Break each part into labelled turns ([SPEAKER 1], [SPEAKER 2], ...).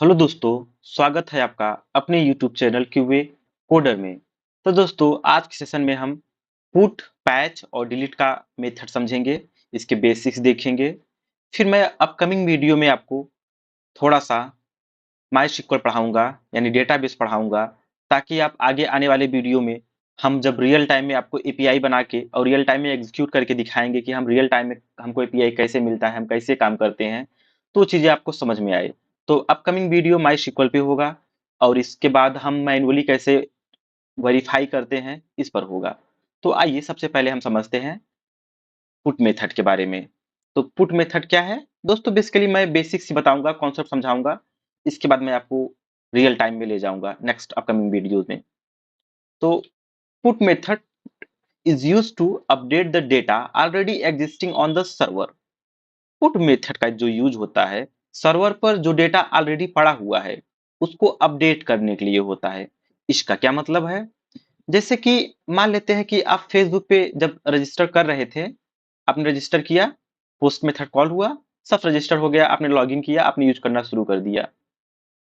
[SPEAKER 1] Hello दोस्तों, स्वागत है आपका अपने यूट्यूब चैनल क्यूए कोडर में। तो दोस्तों, आज के सेशन में हम पुट, पैच और डिलीट का मेथड समझेंगे, इसके बेसिक्स देखेंगे। फिर मैं अपकमिंग वीडियो में आपको थोड़ा-सा माइस्क्ल पढ़ाऊँगा, यानी डेटाबेस पढ़ाऊँगा, ताकि आप आगे आने वाले वीडियो में हम जब रियल टाइम में आपको एपीआई बना के और रियल टाइम में एग्जीक्यूट करके दिखाएँगे कि हम रियल टाइम में हमको एपीआई कैसे मिलता है, हम कैसे काम करते हैं, तो चीज़ें आपको समझ में आए। तो अपकमिंग वीडियो माइस्क्ल पे होगा और इसके बाद हम मैन्युअली कैसे वेरीफाई करते हैं, इस पर होगा। तो आइए सबसे पहले हम समझते हैं पुट मेथड के बारे में। तो पुट मेथड क्या है? दोस्तों बेसिकली मैं बेसिक्स ही बताऊँगा, कॉन्सेप्ट समझाऊँगा। इसके बाद मैं आपको रियल टाइम में ले जाऊँगा नेक्स्ट अपकमिंग वीडियोज़ में। तो put method is used to update the data already existing on the server. Put method का जो यूज़ होता है, सर्वर पर जो डेटा ऑलरेडी पड़ा हुआ है, उसको अपडेट करने के लिए होता है। इसका क्या मतलब है? जैसे कि मान लेते हैं कि आप फेसबुक पे जब रजिस्टर कर रहे थे, आपने रजिस्टर किया, पोस्ट मेथड कॉल हुआ, सब रजिस्टर हो गया, आपने लॉगिन किया, आपने यूज़ करना शुरू कर दिया।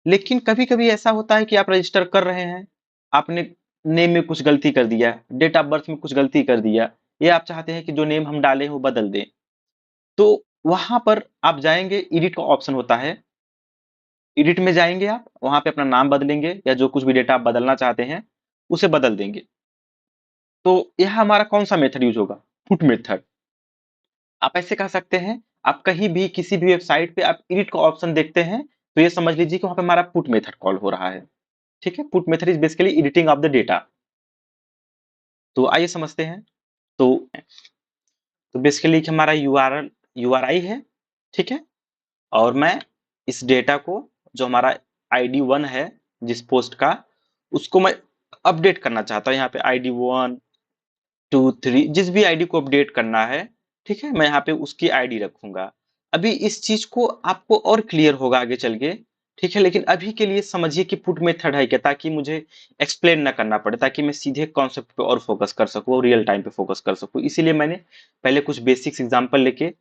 [SPEAKER 1] लेकिन कभी-कभी ऐसा होता है कि आप रजिस्टर कर रहे हैं, आपने नेम में कुछ गलती कर दिया, डेट ऑफ बर्थ में कुछ गलती कर दिया, या आप चाहते हैं कि जो नेम हम डाले हैं वो बदल दें। तो वहाँ पर आप जाएँगे, एडिट का ऑप्शन होता है, एडिट में जाएँगे आप, वहाँ पे अपना नाम बदलेंगे या जो कुछ भी डेटा आप बदलना चाहते हैं, उसे बदल देंगे। तो यह हमारा कौन-सा मेथड यूज़ होगा? Put method. आप ऐसे कह सकते हैं, आप कहीं भी किसी भी वेबसाइट पे आप एडिट का ऑप्शन देखते हैं, तो ये समझ लीजिए कि वहाँ पे हमारा पुट मेथड कॉल हो रहा है। ठीक है? Put method is basically editing of the data. तो आइए समझते हैं। तो बेसिकली कि हमारा यूआरआई है, ठीक है? और मैं इस डेटा को जो हमारा आईडी 1 है जिस पोस्ट का, उसको मैं अपडेट करना चाहता हूँ। यहाँ पे आईडी 1, 2, 3 जिस भी आईडी को अपडेट करना है, ठीक है? मैं यहाँ पे उसकी आईडी रखूँगा। अभी इस चीज़ को आपको और क्लियर होगा आगे चल के, ठीक है? लेकिन अभी के लिए समझिए कि पुट मेथड है क्या, ताकि मुझे एक्सप्लेन ना करना पड़े, ताकि मैं सीधे कॉन्सेप्ट पे और फोकस कर सकूँ और रियल टाइम पे फोकस कर सकूँ। इसीलिए मैंने पहले कुछ बेसिक्स एग्जांपल लेके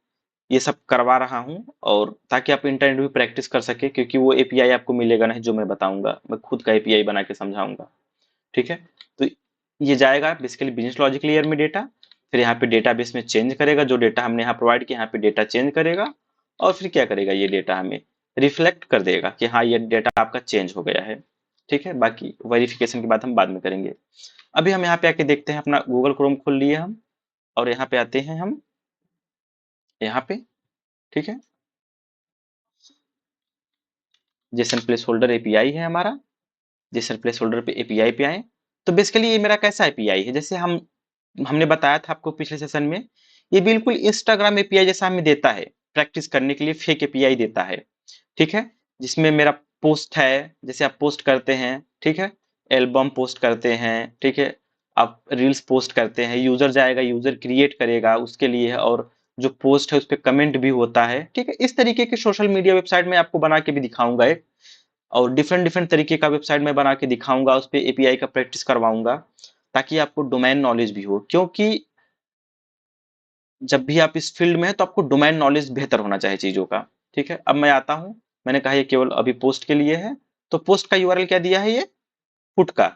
[SPEAKER 1] ये सब करवा रहा हूँ, और ताकि आप इंटरनेट भी प्रैक्टिस कर सकें, क्योंकि वो एपीआई आपको मिलेगा नहीं जो मैं बताऊँगा। मैं खुद का एपीआई बना के समझाऊँगा। ठीक है? तो ये जाएगा बेसिकली बिज़नेस लॉजिक लेयर में डेटा, फिर यहाँ पे डेटाबेस में चेंज करेगा, जो डेटा हमने यहाँ प्रोवाइड किया यहाँ पे डेटा चेंज करेगा, और फिर क्या करेगा, ये डेटा हमें रिफ्लेक्ट कर देगा कि हाँ, ये डेटा आपका चेंज हो गया है। ठीक है? बाकी वेरिफिकेशन की बात हम बाद में करेंगे। अभी हम यहाँ पे आके देखते हैं, अपना गूगल क्रोम खोल लिए हम, और यहाँ पे आते हैं हम यहाँ पे, ठीक है? जेसन प्लेस होल्डर एपीआई है हमारा, जेसन प्लेस होल्डर पे एपीआई पे आए। तो बेसिकली ये मेरा कैसा एपीआई है, जैसे हमने बताया था आपको पिछले सेशन में, ये बिल्कुल इंस्टाग्राम एपीआई जैसा हमें देता है, प्रैक्टिस करने के लिए फेक एपीआई देता है, ठीक है? जिसमें मेरा पोस्ट है, जैसे आप पोस्ट करते हैं, ठीक है? एल्बम पोस्ट करते हैं, ठीक है? आप रील्स पोस्ट करते हैं, यूजर जाएगा, यूजर क्रिएट करेगा उसके लिए है, और जो पोस्ट है उस पे कमेंट भी होता है, ठीक है? इस तरीके के सोशल मीडिया वेबसाइट में आपको बना के भी दिखाऊंगा एक, और डिफरेंट डिफरेंट तरीके का वेबसाइट मैं बना के दिखाऊंगा, उस पे एपीआई का प्रैक्टिस करवाऊंगा, ताकि आपको डोमेन नॉलेज भी हो, क्योंकि जब भी आप इस फील्ड में हैं तो आपको डोमेन नॉलेज बेहतर होना चाहिए चीज़ों का, ठीक है? अब मैं आता हूँ, मैंने कहा ये केवल अभी पोस्ट के लिए है, तो पोस्ट का यूआरएल क्या दिया है, ये पुट का,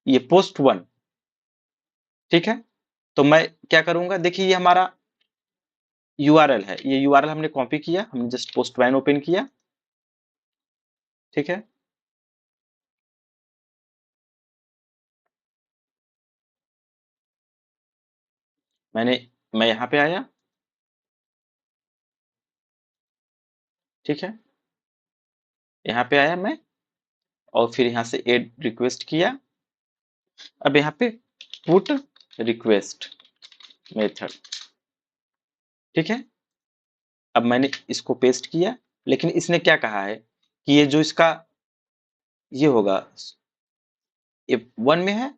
[SPEAKER 1] ये पोस्ट 1, ठीक है? तो मैं क्या करूँगा, देखिए ये हमारा यूआरएल है, ये यूआरएल हमने कॉपी किया, हमने जस्ट पोस्ट 1 ओपन किया, ठीक है? मैंने मैं यहाँ पे आया, ठीक है? यहाँ पे आया मैं, और फिर यहाँ से ऐड रिक्वेस्ट किया। अब यहाँ पे पुट रिक्वेस्ट मेथड, ठीक है? अब मैंने इसको पेस्ट किया, लेकिन इसने क्या कहा है कि ये जो इसका ये होगा, ये 1 में है,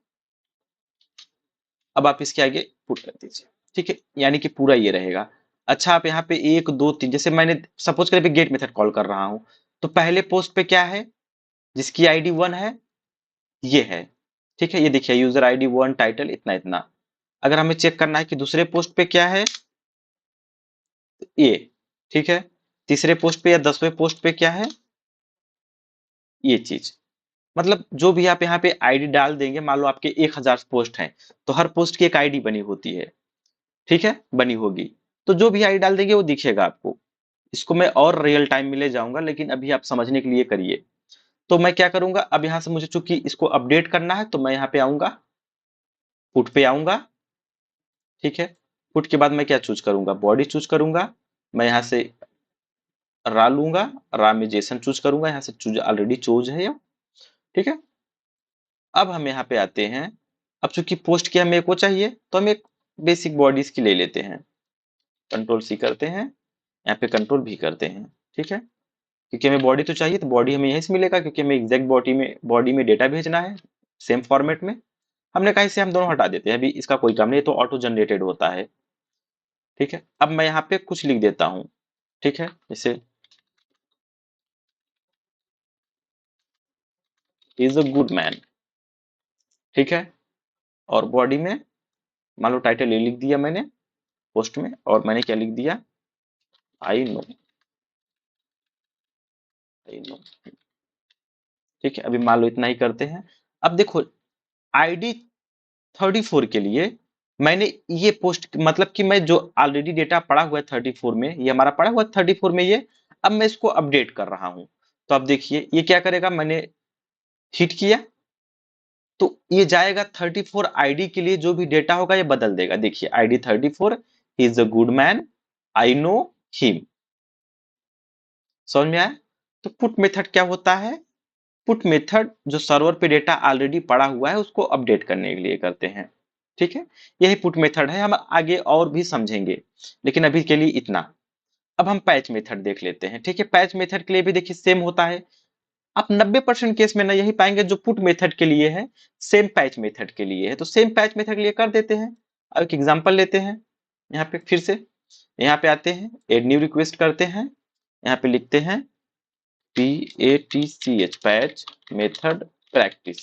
[SPEAKER 1] अब आप इसके आगे पुट कर दीजिए, ठीक है? यानी कि पूरा ये रहेगा। अच्छा, आप यहाँ पे 1, 2, 3, जैसे मैंने सपोज करिए गेट मेथड कॉल कर रहा हूँ, तो पहले पोस्ट पे क्या है, जिसकी आईडी 1 है, ये है, ठीक है? ये देखिए यूजर आईडी 1, टाइटल इतना इतना। अगर हमें चेक करना है कि दूसरे पोस्ट पे क्या है, ये, ठीक है? तीसरे पोस्ट पे या 10वें पोस्ट पे क्या है, ये चीज, मतलब जो भी आप यहाँ पे आईडी डाल देंगे, मान लो आपके 1000 पोस्ट हैं, तो हर पोस्ट की एक आईडी बनी होती है, ठीक है, बनी होगी। तो जो भी आईडी डाल देंगे वो दिखेगा आपको। इसको मैं और रियल टाइम में ले जाऊंगा, लेकिन अभी आप समझने के लिए करिए। तो मैं क्या करूंगा, अब यहाँ से मुझे चूंकि इसको अपडेट करना है, तो मैं यहाँ पे आऊंगा, पुट पे आऊंगा, ठीक है। पुट के बाद मैं क्या चूज करूंगा, बॉडी चूज करूंगा। मैं यहाँ से रा लूंगा, रा में जेसन चूज करूंगा, यहाँ से चूज ऑलरेडी चूज है ये, ठीक है। अब हम यहाँ पे आते हैं। अब चूंकि पोस्ट की हमें को चाहिए, तो हम एक बेसिक बॉडीज की ले लेते हैं। कंट्रोल सी करते हैं, यहाँ पे कंट्रोल भी करते हैं, ठीक है। क्योंकि हमें बॉडी तो चाहिए, तो बॉडी हमें यहीं से मिलेगा, क्योंकि हमें एग्जैक्ट बॉडी में डेटा भेजना है, सेम फॉर्मेट में। हमने कहा इसे हम दोनों हटा देते हैं, अभी इसका कोई काम नहीं, तो ऑटो जनरेटेड होता है, ठीक है। अब मैं यहाँ पे कुछ लिख देता हूँ, ठीक है, जैसे इज अ गुड मैन, ठीक है। और बॉडी में मान लो टाइटल ये लिख दिया मैंने पोस्ट में, और मैंने क्या लिख दिया, आई नो, आई नो, ठीक है। अभी मान लो इतना ही करते हैं। अब देखो, आईडी 34 के लिए मैंने ये पोस्ट, मतलब कि मैं जो ऑलरेडी डेटा पड़ा हुआ है 34 में, ये हमारा पड़ा हुआ है 34 में ये, अब मैं इसको अपडेट कर रहा हूं। तो अब देखिए ये क्या करेगा, मैंने हिट किया तो ये जाएगा 34 आईडी के लिए, जो भी डेटा होगा ये बदल देगा। देखिए ID 34, he is a good man, I know him. समझ में आया? तो पुट मेथड क्या होता है, पुट मेथड जो सर्वर पे डेटा ऑलरेडी पड़ा हुआ है उसको अपडेट करने के लिए करते हैं, ठीक है। यही पुट मेथड है, हम आगे और भी समझेंगे, लेकिन अभी के लिए इतना। अब हम पैच मेथड देख लेते हैं, ठीक है। पैच मेथड के लिए भी देखिए सेम होता है। आप 90% केस में ना यही पाएंगे जो पुट मेथड के लिए है, सेम पैच मेथड के लिए है। तो सेम पैच मेथड के लिए कर देते हैं। अब एक एग्जांपल लेते हैं, यहाँ पे फिर से यहाँ पे आते हैं, एड न्यू रिक्वेस्ट करते हैं, यहाँ पे लिखते हैं PATCH पैच मेथड प्रैक्टिस,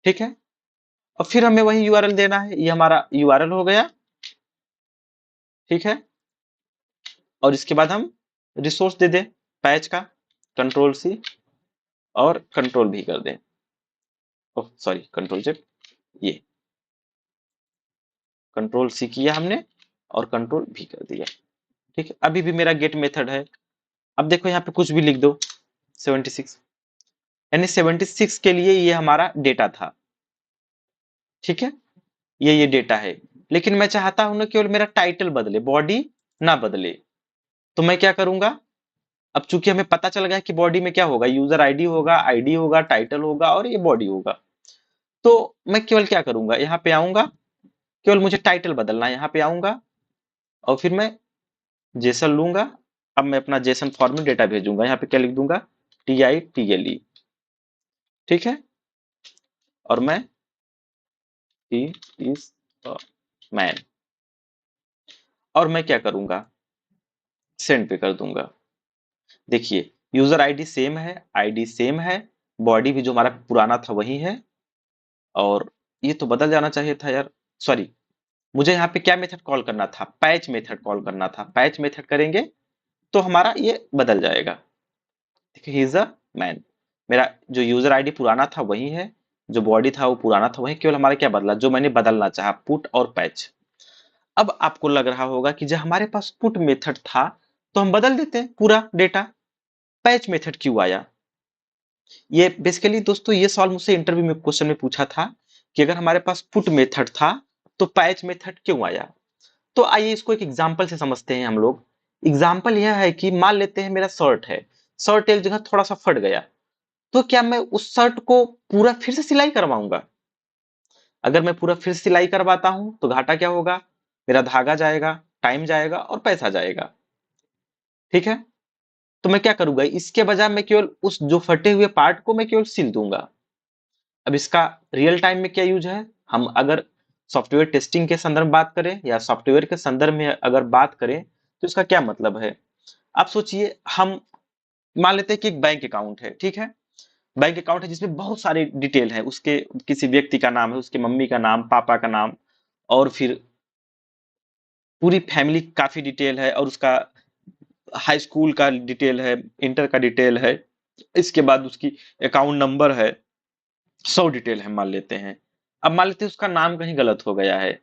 [SPEAKER 1] ठीक है। और फिर हमें वही यूआरएल देना है, ये हमारा यूआरएल हो गया, ठीक है। और इसके बाद हम रिसोर्स दे दें पैच का, कंट्रोल सी और कंट्रोल भी कर दें, ओह सॉरी कंट्रोल जेड, ये कंट्रोल सी किया हमने और कंट्रोल भी कर दिया, ठीक है। अभी भी मेरा गेट मेथड है। अब देखो यहाँ पे कुछ भी लिख दो, 76, यानी 76 के लिए ये हमारा डेटा था, ठीक है। ये डेटा है, लेकिन मैं चाहता हूं ना केवल मेरा टाइटल बदले, बॉडी ना बदले। तो मैं क्या करूंगा, अब चूंकि हमें पता चल गया कि बॉडी में क्या होगा, यूजर आईडी होगा, आईडी होगा, टाइटल होगा और ये बॉडी होगा। तो मैं केवल क्या करूंगा, यहाँ पे आऊंगा, केवल मुझे टाइटल बदलना है, यहाँ पे आऊंगा और फिर मैं जेसन लूंगा। अब मैं अपना जेसन फॉर्म में डेटा भेजूंगा, यहाँ पे क्या लिख दूंगा, TITLE, ठीक है। और मैं ही इज मैन, और मैं क्या करूंगा, सेंड पे कर दूंगा। देखिए यूजर आईडी सेम है, आईडी सेम है, बॉडी भी जो हमारा पुराना था वही है, और ये तो बदल जाना चाहिए था यार, सॉरी। मुझे यहाँ पे क्या मेथड कॉल करना था, पैच मेथड कॉल करना था। पैच मेथड करेंगे तो हमारा ये बदल जाएगा। देखिए ही इज अ मैन, मेरा जो यूजर आईडी पुराना था वही है, जो बॉडी था वो पुराना था वही, केवल हमारा क्या बदला, जो मैंने बदलना चाहा, पुट और पैच। अब आपको लग रहा होगा कि जब हमारे पास पुट मेथड था तो हम बदल देते पूरा डेटा, पैच मेथड क्यों आया। ये बेसिकली दोस्तों ये सवाल मुझसे इंटरव्यू में क्वेश्चन में पूछा था कि अगर हमारे पास पुट मेथड था तो पैच मेथड क्यों आया। तो आइए इसको एक एग्जांपल से समझते हैं हम लोग। एग्जांपल यह है कि मान लेते हैं मेरा शर्ट है, शर्ट एक जगह थोड़ा सा फट गया, तो क्या मैं उस शर्ट को पूरा फिर से सिलाई करवाऊंगा। अगर मैं पूरा फिर से सिलाई करवाता हूं तो घाटा क्या होगा, मेरा धागा जाएगा, टाइम जाएगा और पैसा जाएगा, ठीक है। तो मैं क्या करूंगा, इसके बजाय मैं केवल उस जो फटे हुए पार्ट को मैं केवल सिल दूंगा। अब इसका रियल टाइम में क्या यूज है, हम अगर सॉफ्टवेयर टेस्टिंग के संदर्भ में बात करें या सॉफ्टवेयर के संदर्भ में अगर बात करें, तो इसका क्या मतलब है। आप सोचिए, हम मान लेते हैं कि एक बैंक अकाउंट है, ठीक है। बैंक अकाउंट है जिसमें बहुत सारे डिटेल है, उसके किसी व्यक्ति का नाम है, उसके मम्मी का नाम, पापा का नाम, और फिर पूरी फैमिली काफी डिटेल है, और उसका हाई स्कूल का डिटेल है, इंटर का डिटेल है, इसके बाद उसकी अकाउंट नंबर है, 100 डिटेल है मान लेते हैं। अब मान लेते हैं उसका नाम कहीं गलत हो गया है।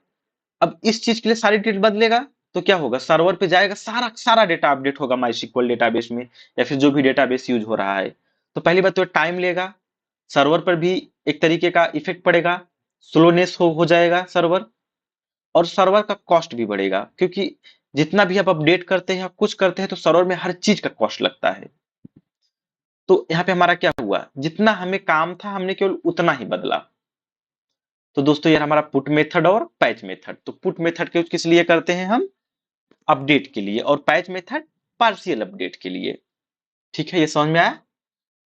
[SPEAKER 1] अब इस चीज के लिए सारी डिटेल बदलेगा तो क्या होगा, सर्वर पे जाएगा, सारा सारा डेटा अपडेट होगा माईसीक्वल डेटाबेस में, या फिर जो भी डेटाबेस यूज हो रहा है। तो पहली बात तो टाइम लेगा, सर्वर पर भी एक तरीके का इफेक्ट पड़ेगा, स्लोनेस हो जाएगा सर्वर, और सर्वर का कॉस्ट भी बढ़ेगा, क्योंकि जितना भी आप अपडेट करते हैं, आप कुछ करते हैं, तो सर्वर में हर चीज का कॉस्ट लगता है। तो यहाँ पे हमारा क्या हुआ, जितना हमें काम था हमने केवल उतना ही बदला। तो दोस्तों ये हमारा पुट मेथड और पैच मेथड। तो पुट मेथड के किस लिए करते हैं हम, अपडेट के लिए, और पैच मेथड पार्शियल अपडेट के लिए। ठीक है, ये समझ में आया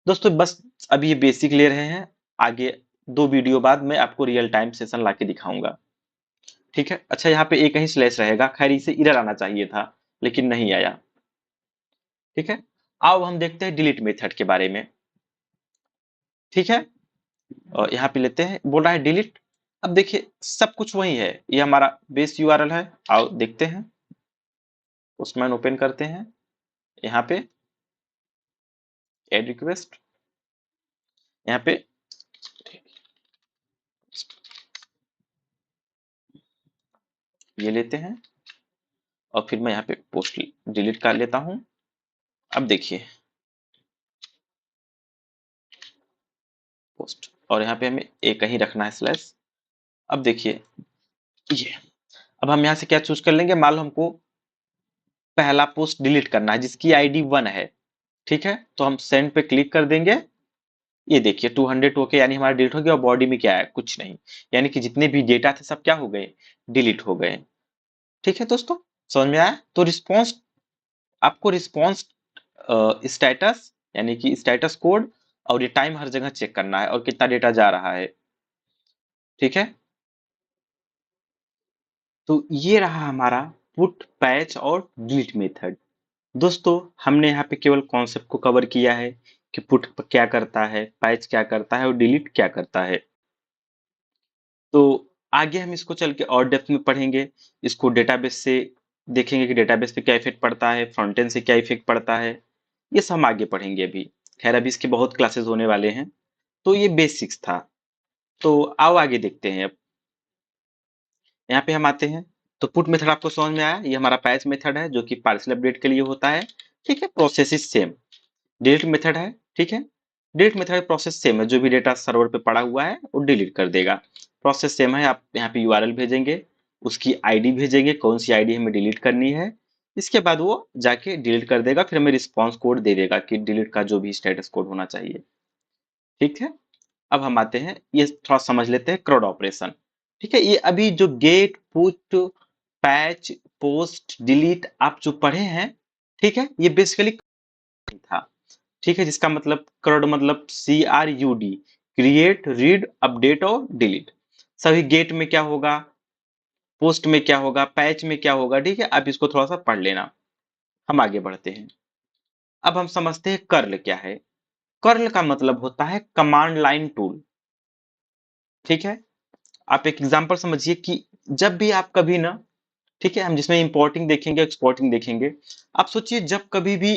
[SPEAKER 1] दोस्तों? बस अभी ये बेसिक ले रहे हैं, आगे 2 वीडियो बाद मैं आपको रियल टाइम सेशन लाके दिखाऊंगा। ठीक है, अच्छा यहाँ पे एक ही स्लैश रहेगा, खैर इसे इरर आना चाहिए था लेकिन नहीं आया। ठीक है, आओ हम देखते हैं डिलीट मेथड के बारे में। ठीक है, और यहाँ पे लेते हैं, बोल रहा है डिलीट। अब देखिए सब कुछ वही है, ये हमारा बेस यूआरएल है। आओ देखते हैं, पोस्टमैन ओपन करते हैं, यहाँ पे एड रिक्वेस्ट, यहाँ पे ये लेते हैं, और फिर मैं यहाँ पे पोस्ट डिलीट कर लेता हूँ। अब देखिए पोस्ट, और यहाँ पे हमें एक ही रखना है स्लैश। अब देखिए ये, अब हम यहाँ से क्या चूज कर लेंगे, मान लो हमको पहला पोस्ट डिलीट करना है जिसकी आईडी 1 है। ठीक है, तो हम सेंड पे क्लिक कर देंगे, ये देखिए 200 होके यानी हमारा डिलीट हो गया, और बॉडी में क्या है, कुछ नहीं, यानी कि जितने भी डेटा थे सब क्या हो गए, डिलीट हो गए। ठीक है दोस्तों, समझ में आया? तो रिस्पॉन्स, आपको रिस्पॉन्स स्टेटस यानी कि स्टेटस कोड और ये टाइम हर जगह चेक करना है, और कितना डेटा जा रहा है। ठीक है, तो ये रहा हमारा पुट पैच और डिलीट मेथड। दोस्तों हमने यहाँ पे केवल कॉन्सेप्ट को कवर किया है कि पुट क्या करता है, पैच क्या करता है, और डिलीट क्या करता है। तो आगे हम इसको चल के और डेप्थ में पढ़ेंगे, इसको डेटाबेस से देखेंगे कि डेटाबेस पे क्या इफेक्ट पड़ता है, फ्रंट एंड से क्या इफेक्ट पड़ता है, ये सब हम आगे पढ़ेंगे अभी। खैर अभी इसके बहुत क्लासेस होने वाले हैं, तो ये बेसिक्स था। तो आओ आगे देखते हैं। अब यहाँ पे हम आते हैं, तो पुट मेथड आपको समझ में आया, ये हमारा पैच मेथड है जो कि पार्शियल अपडेट के लिए होता है। ठीक है, process is same. Delete method है, ठीक है, डिलीट मेथड प्रोसेस सेम है, जो भी डेटा सर्वर पे पड़ा हुआ है वो डिलीट कर देगा। प्रोसेस सेम है, आप यहाँ पे यूआरएल भेजेंगे, उसकी आईडी भेजेंगे, कौन सी आईडी हमें डिलीट करनी है, इसके बाद वो जाके डिलीट कर देगा, फिर हमें रिस्पॉन्स कोड दे देगा कि डिलीट का जो भी स्टेटस कोड होना चाहिए। ठीक है, अब हम आते हैं, ये थोड़ा समझ लेते हैं क्रॉड ऑपरेशन। ठीक है, ये अभी जो get put patch post delete आप जो पढ़े हैं, ठीक है, ये बेसिकली था। ठीक है, जिसका मतलब क्रड मतलब CRUD, क्रिएट रीड अपडेट और डिलीट। सभी गेट में क्या होगा, पोस्ट में क्या होगा, पैच में क्या होगा। ठीक है, आप इसको थोड़ा सा पढ़ लेना, हम आगे बढ़ते हैं। अब हम समझते हैं कर्ल क्या है। कर्ल का मतलब होता है कमांड लाइन टूल। ठीक है, आप एक एग्जांपल समझिए कि जब भी आप कभी ना, ठीक है, हम जिसमें इंपोर्टिंग देखेंगे एक्सपोर्टिंग देखेंगे, आप सोचिए जब कभी भी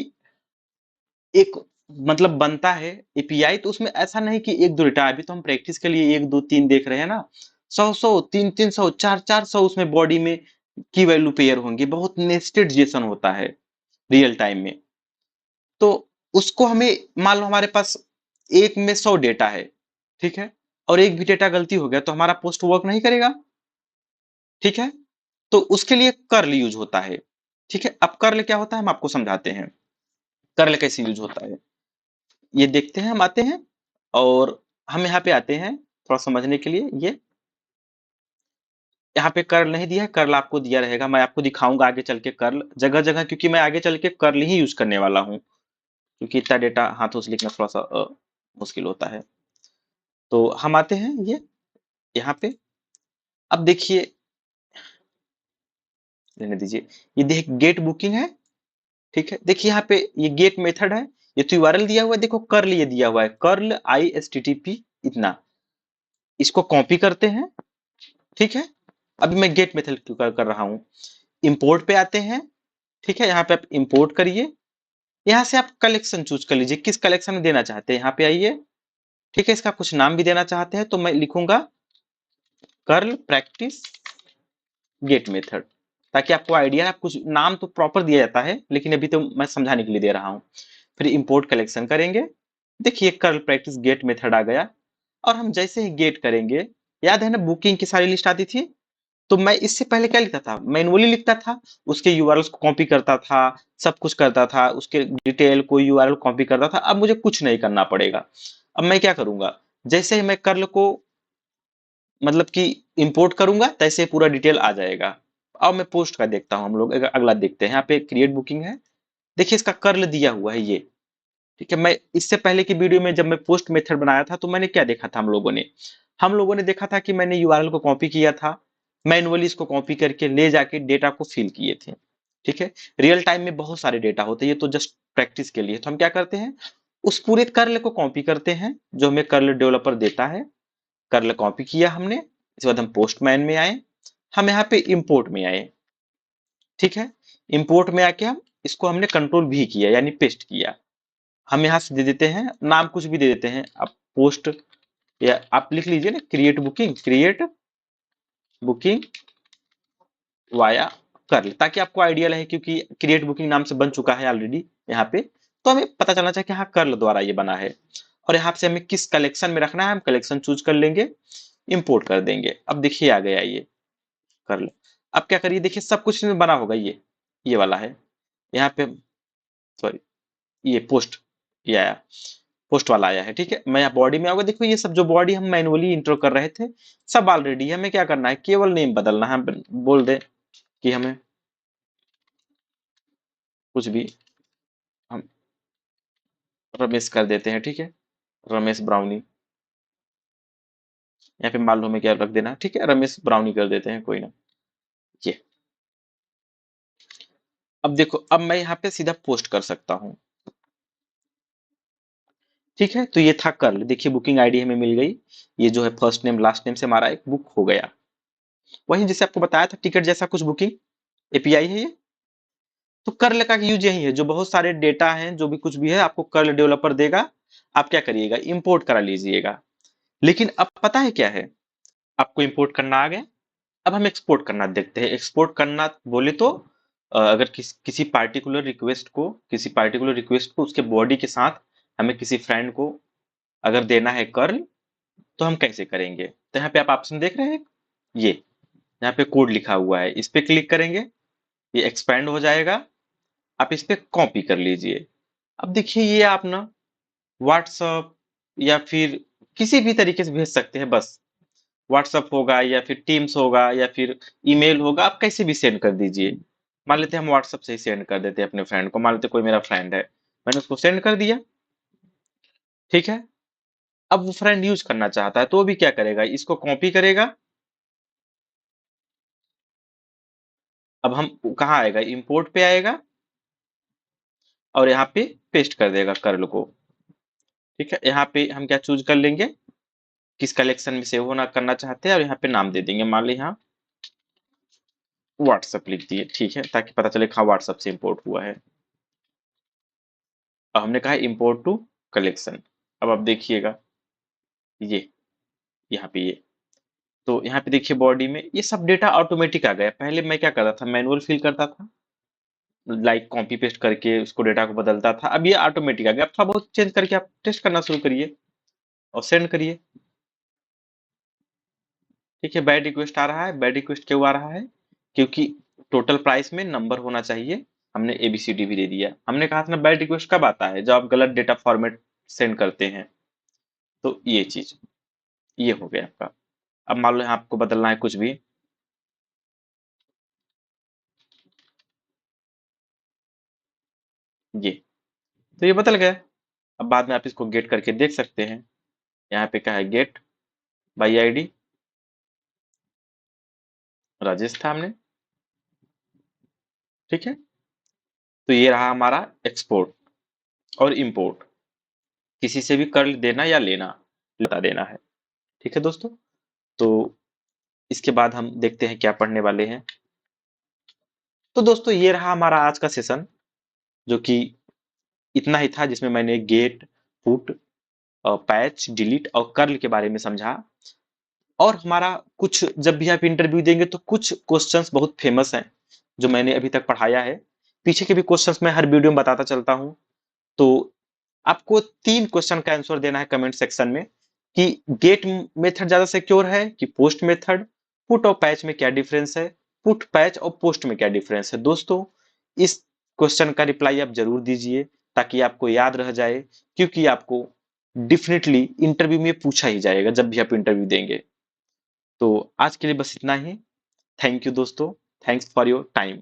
[SPEAKER 1] एक मतलब बनता है एपीआई, तो उसमें ऐसा नहीं कि एक दो डेटा, अभी तो हम प्रैक्टिस के लिए एक दो तीन देख रहे हैं ना, 100 100 300 400 उसमें बॉडी में की वैल्यू पेयर होंगे, बहुत नेस्टेड जेसन होता है रियल टाइम में। तो उसको हमें, मान लो हमारे पास एक में 100 डेटा है, ठीक है, और एक भी डेटा गलती हो गया तो हमारा पोस्ट वर्क नहीं करेगा। ठीक है, तो उसके लिए कर्ल यूज होता है। ठीक है, अब कर्ल क्या होता है हम आपको समझाते हैं, कर्ल कैसे यूज होता है ये देखते हैं, हम आते हैं, और हम यहाँ पे आते हैं थोड़ा समझने के लिए। ये यहाँ पे कर्ल नहीं दिया है, कर्ल आपको दिया रहेगा, मैं आपको दिखाऊंगा आगे चल के कर्ल जगह जगह, क्योंकि मैं आगे चल के कर्ल ही यूज करने वाला हूँ, क्योंकि इतना डेटा हाथों से लिखना थोड़ा सा मुश्किल होता है। तो हम आते हैं ये यहाँ पे, अब देखिए, रहने दीजिए, ये देख गेट बुकिंग है। ठीक है, देखिए यहाँ पे ये गेट मेथड है, ये तो यूआरएल दिया हुआ है, देखो कर्ल ये दिया हुआ है, कर्ल ISTTP इतना, इसको कॉपी करते हैं। ठीक है, अभी मैं गेट मेथड कर रहा हूं, इंपोर्ट पे आते हैं। ठीक है, यहाँ पे आप इंपोर्ट करिए, यहाँ से आप कलेक्शन चूज कर लीजिए, किस कलेक्शन में देना चाहते हैं, यहाँ पे आइए। ठीक है, इसका कुछ नाम भी देना चाहते हैं तो मैं लिखूंगा कर्ल प्रैक्टिस गेट मेथड, ताकि आपको आइडिया, आप कुछ नाम तो प्रॉपर दिया जाता है लेकिन अभी तो मैं समझाने के लिए दे रहा हूँ। फिर इंपोर्ट कलेक्शन करेंगे, देखिए कर्ल प्रैक्टिस गेट मेथड आ गया। और हम जैसे ही गेट करेंगे, याद है ना बुकिंग की सारी लिस्ट आती थी, तो मैं इससे पहले क्या लिखता था, मैनुअली लिखता था, उसके यूआरएल्स को कॉपी करता था, सब कुछ करता था, उसके डिटेल कोई यूआरएल कॉपी करता था। अब मुझे कुछ नहीं करना पड़ेगा। अब मैं क्या करूंगा, जैसे ही मैं कर्ल को मतलब कि इंपोर्ट करूंगा तैसे ही पूरा डिटेल आ जाएगा। अब मैं पोस्ट का देखता हूँ, हम लोग अगला देखते हैं। यहाँ पे क्रिएट बुकिंग है, देखिए इसका कर्ल दिया हुआ है ये। ठीक है, मैं इससे पहले की वीडियो में जब मैं पोस्ट मेथड बनाया था तो मैंने क्या देखा था, हम लोगों ने देखा था कि मैंने यूआरएल को कॉपी किया था, मैनुअली इसको कॉपी करके ले जाके डेटा को फिल किए थे। ठीक है, रियल टाइम में बहुत सारे डेटा होते हैं, ये तो जस्ट प्रैक्टिस के लिए। तो हम क्या करते हैं, उस पूरे कर्ल को कॉपी करते हैं जो हमें कर्ल डेवलपर देता है। कर्ल कॉपी किया हमने, इसके बाद हम पोस्टमैन में आए, हम यहाँ पे इंपोर्ट में आए। ठीक है, इंपोर्ट में आके हम इसको हमने कंट्रोल भी किया यानी पेस्ट किया। हम यहाँ से दे देते हैं नाम, कुछ भी दे देते हैं आप, पोस्ट, या आप लिख लीजिए ना create booking, create booking via curl, ताकि आपको आइडिया रहे, क्योंकि क्रिएट बुकिंग नाम से बन चुका है ऑलरेडी यहाँ पे, तो हमें पता चलना चाहिए कि हाँ कर्ल द्वारा ये बना है। और यहाँ से हमें किस कलेक्शन में रखना है, हम कलेक्शन चूज कर लेंगे, इंपोर्ट कर देंगे। अब देखिए आ गया ये कर्ल। अब क्या करिए, देखिए सब कुछ इसमें बना होगा, ये वाला है यहाँ पे, सॉरी ये पोस्ट, ये आया, पोस्ट वाला आया है। ठीक है, मैं यहाँ बॉडी में आऊंगा, देखो ये सब जो बॉडी हम मैनुअली इंट्रो कर रहे थे सब ऑलरेडी, हमें क्या करना है, केवल नेम बदलना है। हम बोल दें कि हमें कुछ भी, हम रमेश कर देते हैं। ठीक है, रमेश ब्राउनी, यहाँ पे मान लो हमें क्या रख देना है, ठीक है रमेश ब्राउनी कर देते हैं, कोई ना। ये अब देखो, अब मैं यहाँ पे सीधा पोस्ट कर सकता हूँ। ठीक है, तो ये था कर्ल, देखिए बुकिंग आईडी हमें मिल गई, ये जो है फर्स्ट नेम लास्ट नेम से हमारा एक बुक हो गया। वही जैसे आपको बताया था टिकट जैसा कुछ बुकिंग एपीआई है ये। तो कर्ल का यूज यही है, जो बहुत सारे डेटा हैं, जो भी कुछ भी है आपको कर्ल डेवलपर देगा, आप क्या करिएगा, इंपोर्ट करा लीजिएगा। लेकिन अब पता है क्या है, आपको इंपोर्ट करना आ गया, अब हम एक्सपोर्ट करना देखते हैं। एक्सपोर्ट करना बोले तो अगर किसी पार्टिकुलर रिक्वेस्ट को उसके बॉडी के साथ हमें किसी फ्रेंड को अगर देना है कर्ल, तो हम कैसे करेंगे। तो यहाँ पे आप ऑप्शन देख रहे हैं, ये यहाँ पे कोड लिखा हुआ है, इस पे क्लिक करेंगे, ये एक्सपेंड हो जाएगा, आप इस पे कॉपी कर लीजिए। अब देखिए ये आप ना व्हाट्सअप या फिर किसी भी तरीके से भेज सकते हैं, बस व्हाट्सअप होगा या फिर टीम्स होगा या फिर ईमेल होगा, आप कैसे भी सेंड कर दीजिए। मान लेते हैं हम व्हाट्सअप से ही सेंड कर देते हैं अपने फ्रेंड को, मान लेते कोई मेरा फ्रेंड है, मैंने उसको सेंड कर दिया। ठीक है, अब वो फ्रेंड यूज करना चाहता है तो वो भी क्या करेगा, इसको कॉपी करेगा। अब हम कहाँ आएगा, इंपोर्ट पे आएगा और यहाँ पे पेस्ट कर देगा कर्ल को। ठीक है, यहाँ पे हम क्या चूज कर लेंगे, किस कलेक्शन में सेव होना करना चाहते हैं, और यहाँ पे नाम दे देंगे, मान ली यहाँ व्हाट्सएप लिख दिए। ठीक है, ताकि पता चले हाँ व्हाट्सएप से इंपोर्ट हुआ है। अब हमने कहा इंपोर्ट टू कलेक्शन। अब आप देखिएगा ये, यहाँ पे ये, तो यहाँ पे देखिए बॉडी में ये सब डेटा ऑटोमेटिक आ गया। पहले मैं क्या करता था, मैनुअल फिल करता था, लाइक कॉपी पेस्ट करके उसको डेटा को बदलता था, अब ये ऑटोमेटिक आ गया। अब थोड़ा बहुत चेंज करके आप टेस्ट करना शुरू करिए और सेंड करिए। ठीक है, बैड रिक्वेस्ट आ रहा है, बैड रिक्वेस्ट क्यों आ रहा है, क्योंकि टोटल प्राइस में नंबर होना चाहिए, हमने एबीसीडी भी दे दिया। हमने कहा था ना बैड रिक्वेस्ट कब आता है, जब आप गलत डेटा फॉर्मेट सेंड करते हैं। तो ये चीज, ये हो गया आपका। अब मान लो यहाँ आपको बदलना है कुछ भी, ये, तो ये बदल गया। अब बाद में आप इसको गेट करके देख सकते हैं, यहाँ पे क्या है, गेट बाई आईडी, राजेश था हमने। ठीक है, तो ये रहा हमारा एक्सपोर्ट और इंपोर्ट, किसी से भी कर देना या लेना, बता देना है। ठीक है दोस्तों, तो इसके बाद हम देखते हैं क्या पढ़ने वाले हैं। तो दोस्तों ये रहा हमारा आज का सेशन, जो कि इतना ही था जिसमें मैंने गेट, पुट, पैच, डिलीट और कर्ल के बारे में समझा। और हमारा कुछ जब भी आप इंटरव्यू देंगे तो कुछ क्वेश्चंस बहुत फेमस हैं जो मैंने अभी तक पढ़ाया है। पीछे के भी क्वेश्चंस मैं हर वीडियो में बताता चलता हूँ। तो आपको 3 क्वेश्चन का आंसर देना है कमेंट सेक्शन में कि गेट मेथड ज्यादा सिक्योर है कि पोस्ट मेथड, पुट और पैच में क्या डिफरेंस है, पुट पैच और पोस्ट में क्या डिफरेंस है। दोस्तों, इस क्वेश्चन का रिप्लाई आप जरूर दीजिए ताकि आपको याद रह जाए, क्योंकि आपको डेफिनेटली इंटरव्यू में पूछा ही जाएगा जब भी आप इंटरव्यू देंगे। तो आज के लिए बस इतना ही। थैंक यू दोस्तों। Thanks for your time.